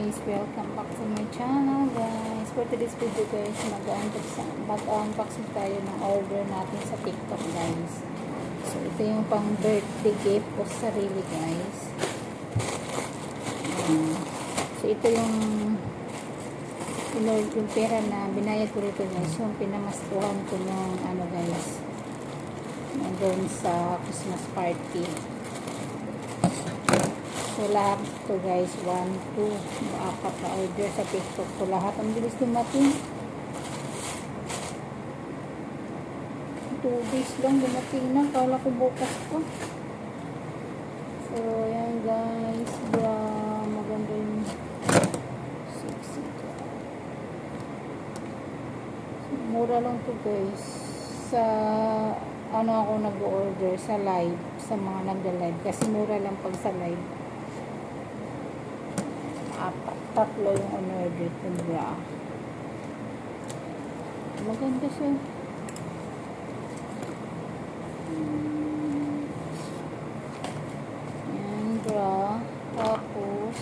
guys, welcome back to my channel guys. For today's video guys, mag-unboxing tayo ng order natin sa TikTok guys. So ito yung pang birthday gift ko sa sarili guys. So ito yung pera na binayad ko rito guys, yung pinamastuhan ko ng ano guys, doon sa Christmas party. So lahat to guys, 1, 2, 4 na order sa TikTok ko. Lahat ang bilis dumating. 2 days lang dumating na. Kala ko bukas ko. So yan guys, maganda yung sexy. So, mura lang to guys. Sa ano ako nag-order sa live, sa mga nagda-live. Kasi mura lang pag sa live. 3 yung on-order ko bra. Maganda siya. Yan bra. Tapos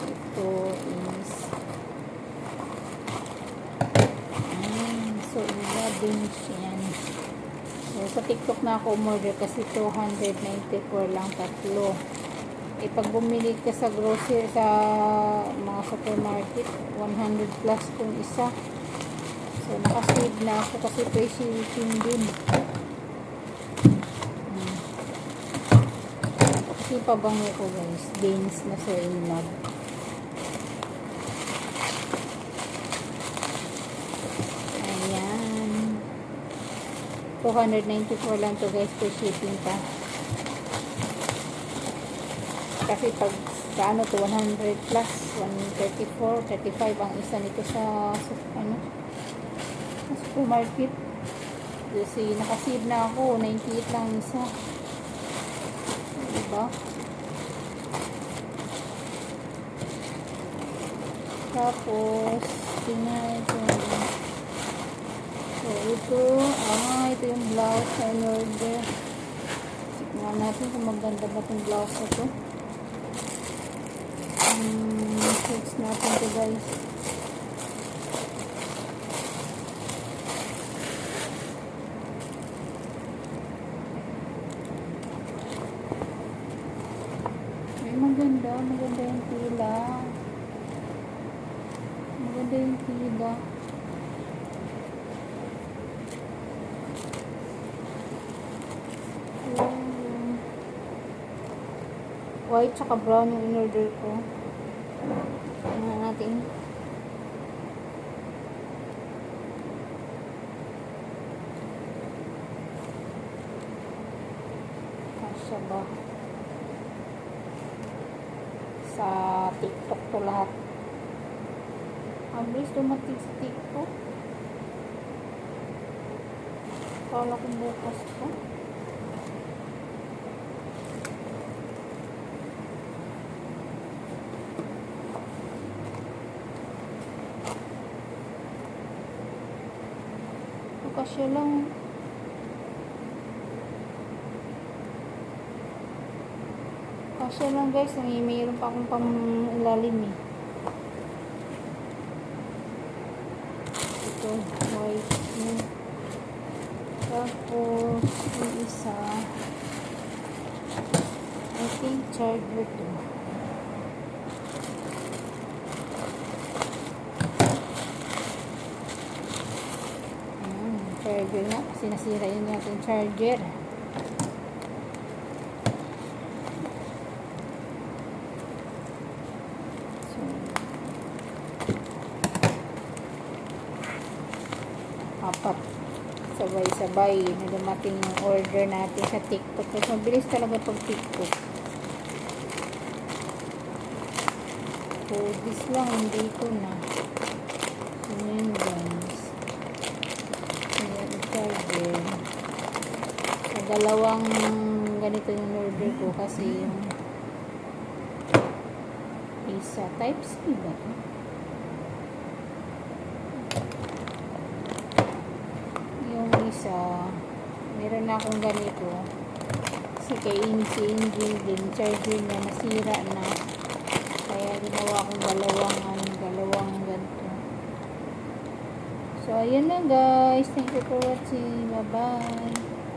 ito is so 11 yan. So sa TikTok na ako umorder kasi 294 lang tatlo. Pag bumili ka sa grocery, sa mga supermarket, 100 plus kung isa. So, nakasave na ako kasi free shipping din. Kasi pabango ko guys, beans na sa inag. Ayan. 294 lang to guys, free shipping pa. Kasi pag sa ano to 100 plus 134, 35 ang isa nito sa supermarket. Kasi nakasave na ako 98 lang isa, diba? Tapos tingnan ito. So ito ito yung blouse na in-order. Tingnan natin kung maganda ba itong blouse na ito. Search natin ito guys. Ay, maganda yung tila. Maganda yung tila. White tsaka brown yung in-order ko. Tingnan natin. Kasya ba? Sa TikTok to lahat. Ang bilis dumating sa TikTok. Kala ko bukas ko. Kasya lang. Kasya lang guys. Mayroon pa akong pang-ilalim eh. Ito. White. Tapos yung isa I think charger to. Charger na kasi nasira yun natin charger. So 4 sabay-sabay na dumating yung order natin sa TikTok. Kasi mabilis talaga pag TikTok. So this lang hindi ko na. So yun guys. Sa dalawang ganito yung order ko kasi yung isa type C ba ito? Yung isa meron na akong ganito kasi kay Inji din charger niya nasira na kaya ginawa akong dalawang ganito. So, ayun na guys. Thank you for watching. Bye-bye.